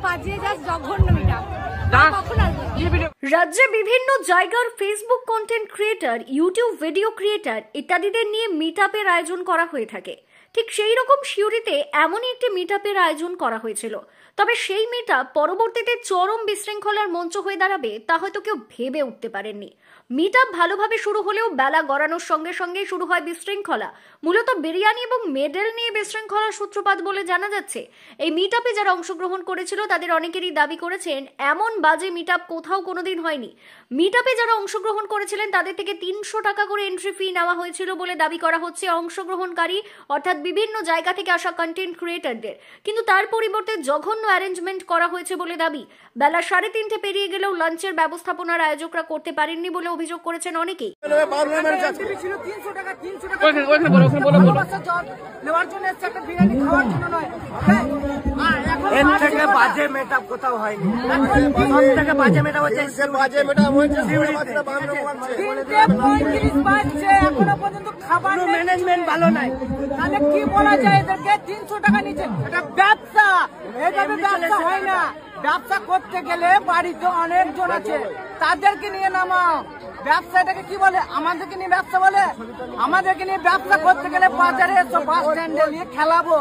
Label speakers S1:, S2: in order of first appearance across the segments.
S1: বাজে জাস্ট জঘন্য মিটআপ।
S2: রাজ্যে বিভিন্ন জায়গার Facebook content creator, YouTube video creator ইত্যাদিদের নিয়ে মিটআপের আয়োজন করা হয়ে থাকে। ঠিক সেই রকম সিউড়িতে এমনই একটি মিটআপের আয়োজন করা হয়েছিল। তবে সেই মিটআপ পরবর্তীতে চরম বিশৃঙ্খলার মঞ্চ হয়ে দাঁড়াবে তা হয়তো কেউ ভেবে উঠতে পারেননি। মিটআপ ভালোভাবে শুরু হলেও বেলা গড়ানোর সঙ্গে সঙ্গে শুরু হয় বিশৃঙ্খলা। মূলত বিরিয়ানি এবং মেডেল নিয়ে বিশৃঙ্খলার সূত্রপাত বলে জানা যাচ্ছে। এই মিটআপে যারা অংশগ্রহণ করেছিল তাদের অনেকেরই দাবি করেছেন এমন বাজে মিটআপ কোথাও কোনোদিন হয়নি। মিটআপে যারা অংশগ্রহণ করেছিলেন তাদের থেকে 300 টাকা করে এন্ট্রি ফি নেওয়া হয়েছিল বলে দাবি করা হচ্ছে অংশগ্রহণকারী অর্থাৎ বিভিন্ন জায়গা থেকে আসা কন্টেন্ট ক্রিয়েটরদের। কিন্তু তার পরিবর্তে জঘন্য অ্যারেঞ্জমেন্ট করা হয়েছে বলে দাবি। বেলা 3:30 পেরিয়ে গেলেও লাঞ্চের ব্যবস্থাপনার আয়োজকরা করতে পারেননি বলে অভিযোগ করেছেন অনেকেই।
S3: বাজে মেকআপ কোথাও হয়নি, বাজে মেকআপ হচ্ছে
S1: এখনো পর্যন্ত খাবার
S3: ম্যানেজমেন্ট ভালো নাই।
S1: তাহলে কি বলা যায় এদেরকে? 300 টাকা নিচে এটা ব্যবসা, এইভাবে ব্যবসা হয় না। ব্যবসা করতে গেলে বাড়িতে অনেকজন আছে, তাদেরকে নিয়ে নামাও। ব্যবসাটাকে কি বলে? আমাদেরকে নিয়ে ব্যবসা বলে? আমাদেরকে নিয়ে ব্যবসা করতে গেলে বাজারে বাস স্ট্যান্ডে নিয়ে খেলাবো।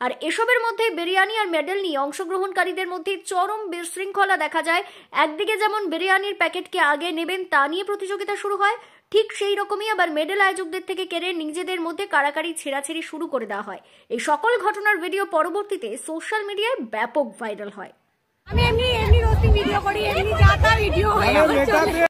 S2: আর এসবের মধ্যে বিরিয়ানি আর মেডেল নিয়ে অংশগ্রহণকারীদের মধ্যে চরম বিশৃঙ্খলা দেখা যায়। একদিকে যেমন বিরিয়ানির প্যাকেটকে আগে নেবেন তা নিয়ে প্রতিযোগিতা শুরু হয়, ঠিক সেই রকমই আবার মেডেল আয়োজকদের থেকে কেড়ে নিজেদের মধ্যে কাড়াকাড়ি ছেড়াছেড়ি শুরু করে দেওয়া হয়। এই সকল ঘটনার ভিডিও পরবর্তীতে সোশ্যাল মিডিয়ায় ব্যাপক ভাইরাল হয়।
S1: আমি এমনি রোস্টিং ভিডিও করি, এমনি যা তা ভিডিও হয়।